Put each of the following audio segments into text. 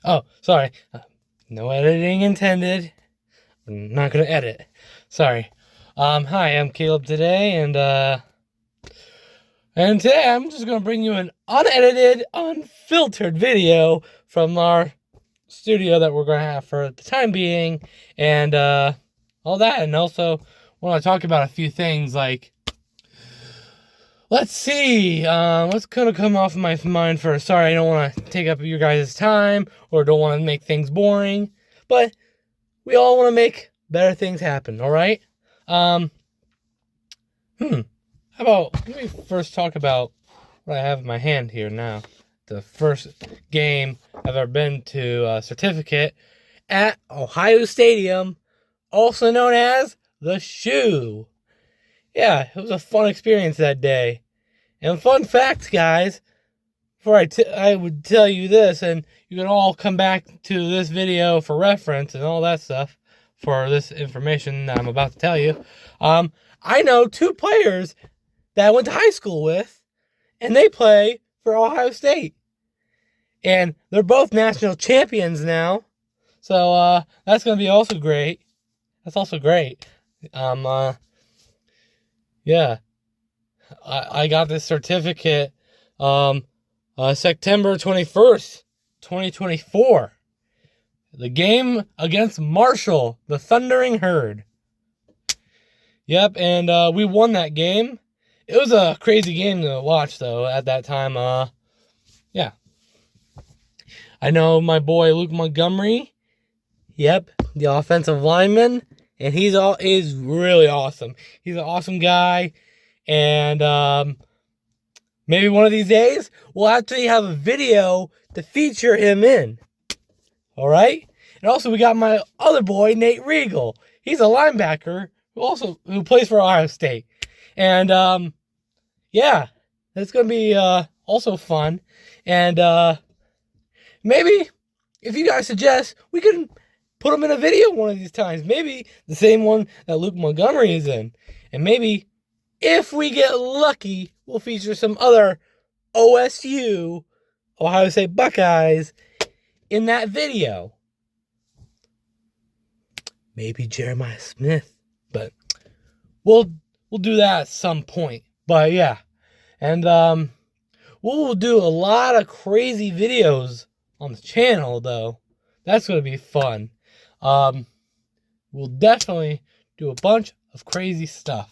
Oh, sorry. No editing intended. I'm not gonna edit. Sorry. Hi, I'm Caleb today, and today I'm just gonna bring you an unedited, unfiltered video from our studio that we're gonna have for the time being, and all that, and also want to talk about a few things like. Let's see. What's gonna come off of my mind first? Sorry, I don't want to take up your guys' time or don't want to make things boring, but we all want to make better things happen. All right. Um. How about let me first talk about what I have in my hand here now. The first game I've ever been to a certificate at Ohio Stadium, also known as the Shoe. Yeah, it was a fun experience that day. And fun fact, guys, before I would tell you this, and you can all come back to this video for reference and all that stuff for this information that I'm about to tell you. I know two players that I went to high school with, and they play for Ohio State. And they're both national champions now. So that's going to be also great. That's also great. Yeah. I got this certificate September 21st, 2024. The game against Marshall, the Thundering Herd. Yep, and we won that game. It was a crazy game to watch, though, at that time. Yeah. I know my boy Luke Montgomery. Yep, the offensive lineman. And he's really awesome. He's an awesome guy. And maybe one of these days, we'll actually have a video to feature him in. All right? And also, we got my other boy, Nate Regal. He's a linebacker who plays for Ohio State. And, yeah, it's going to be also fun. And maybe, if you guys suggest, we can put him in a video one of these times. Maybe the same one that Luke Montgomery is in. And maybe, if we get lucky, we'll feature some other OSU, Ohio State Buckeyes, in that video. Maybe Jeremiah Smith. But we'll do that at some point. But yeah. And we'll do a lot of crazy videos on the channel, though. That's going to be fun. We'll definitely do a bunch of crazy stuff.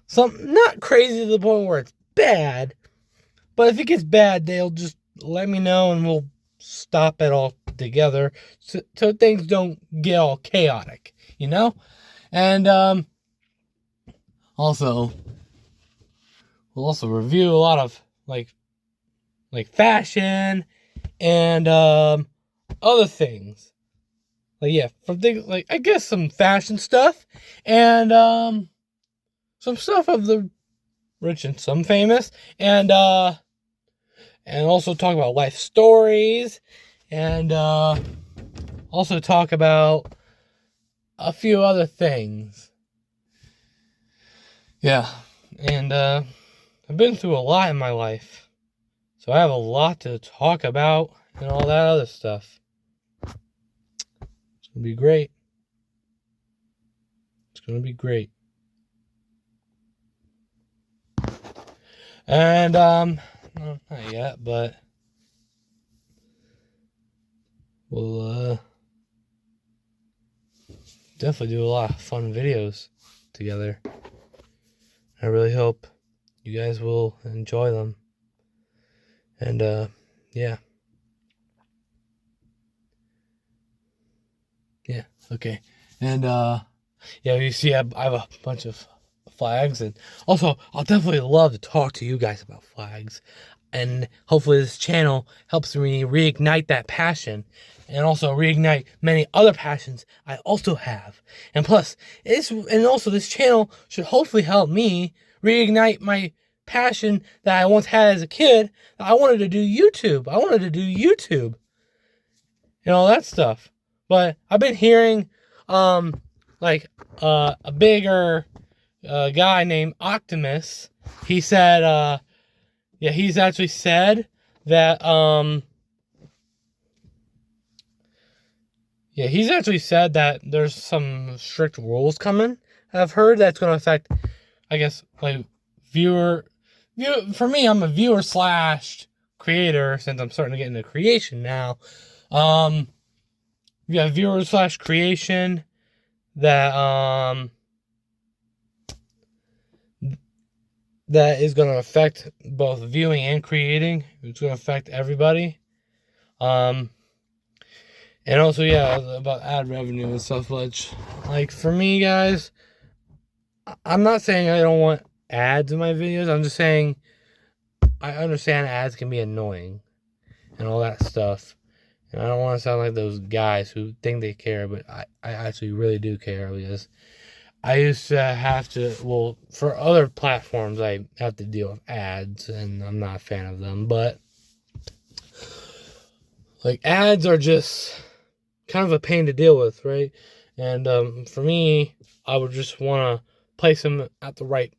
Some not crazy to the point where it's bad, but if it gets bad, they'll just let me know and we'll stop it all together so things don't get all chaotic, you know? And also, we'll also review a lot of like fashion and other things. Like, yeah, from things like, I guess, some fashion stuff and some stuff of the rich and some famous, and also talk about life stories, and also talk about a few other things. Yeah, and I've been through a lot in my life, so I have a lot to talk about and all that other stuff. It's gonna be great. It's gonna be great. And, no, not yet, but we'll, definitely do a lot of fun videos together. I really hope you guys will enjoy them. And, yeah. Yeah, okay. And, yeah, you see, I have a bunch of flags, and also I'll definitely love to talk to you guys about flags, and hopefully this channel helps me reignite that passion and also reignite many other passions I also have. And plus, also this channel should hopefully help me reignite my passion that I once had as a kid. I wanted to do YouTube and all that stuff. But I've been hearing a bigger guy named Optimus. He said, he's actually said that Yeah, he's actually said that there's some strict rules coming. I've heard that's going to affect, I guess, like viewer. For me, I'm a viewer slash creator since I'm starting to get into creation now. Yeah, viewer slash creation that that is going to affect both viewing and creating. It's going to affect everybody. And also, yeah, about ad revenue and stuff. Which, like, for me, guys, I'm not saying I don't want ads in my videos. I'm just saying I understand ads can be annoying and all that stuff. And I don't want to sound like those guys who think they care, but I actually really do care, because I used to have to, well, for other platforms, I have to deal with ads, and I'm not a fan of them. But, like, ads are just kind of a pain to deal with, right? And for me, I would just want to place them at the right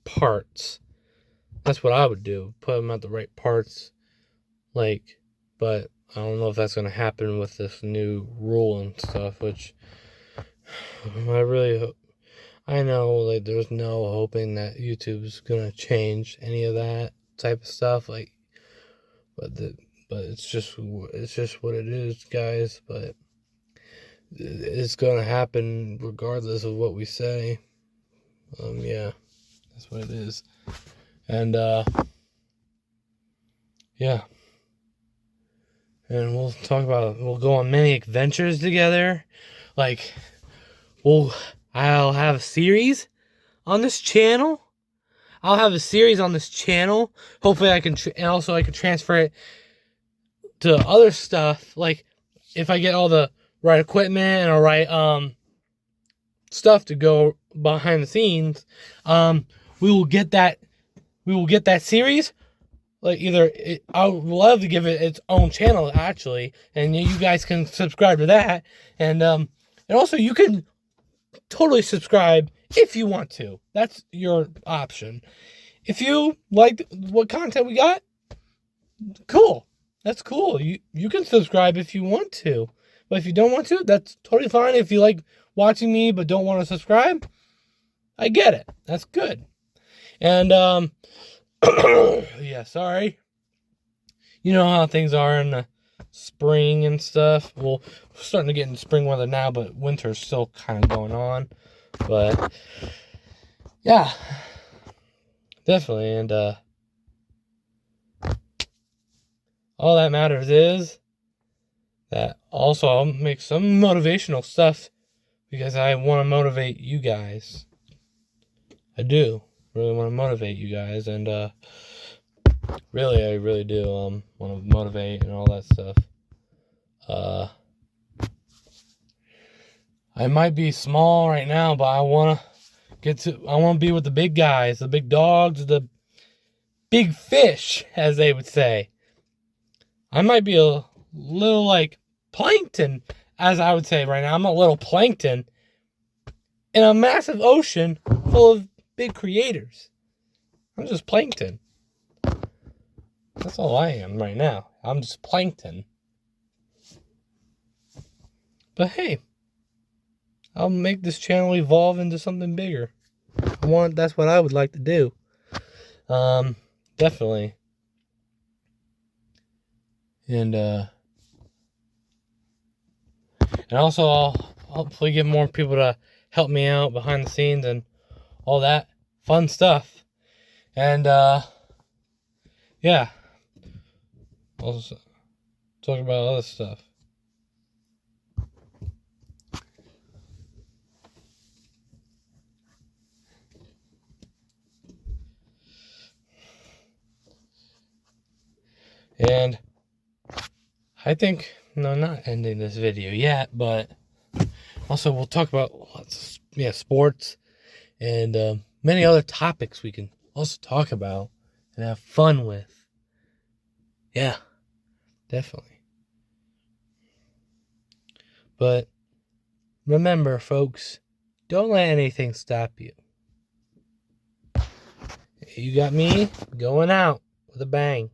parts. That's what I would do. Put them at the right parts, like, but I don't know if that's going to happen with this new rule and stuff, which I really hope. I know, like, there's no hoping that YouTube's going to change any of that type of stuff, like, but it's just what it is, guys. But it's going to happen regardless of what we say. Yeah, that's what it is. And yeah. And we'll go on many adventures together. Like, I'll have a series on this channel. Hopefully I can, and also I can transfer it to other stuff. Like, if I get all the right equipment and all right, stuff to go behind the scenes, we will get that series. Like, I would love to give it its own channel, actually, and you guys can subscribe to that, and also you can totally subscribe if you want to. That's your option. If you like what content we got, cool. That's cool. You can subscribe if you want to, but if you don't want to, that's totally fine. If you like watching me but don't want to subscribe, I get it. That's good. And yeah, sorry. You know how things are in the spring and stuff. Well, we're starting to get into spring weather now, but winter's still kind of going on. But yeah, definitely. And all that matters is that also I'll make some motivational stuff, because I want to motivate you guys. I do really want to motivate you guys, and I really do want to motivate and all that stuff. I might be small right now, but I want to be with the big guys, the big dogs, the big fish, as they would say. I might be a little like plankton, as I would say right now. I'm a little plankton in a massive ocean full of big creators. I'm just plankton. That's all I am right now. I'm just plankton. But hey, I'll make this channel evolve into something bigger. That's what I would like to do. Definitely. And also I'll hopefully get more people to help me out behind the scenes and all that fun stuff. And yeah. Also talk about other stuff. And I think, no, not ending this video yet, but also we'll talk about sports and many other topics we can also talk about and have fun with. Yeah, definitely. But remember, folks, don't let anything stop you. You got me going out with a bang.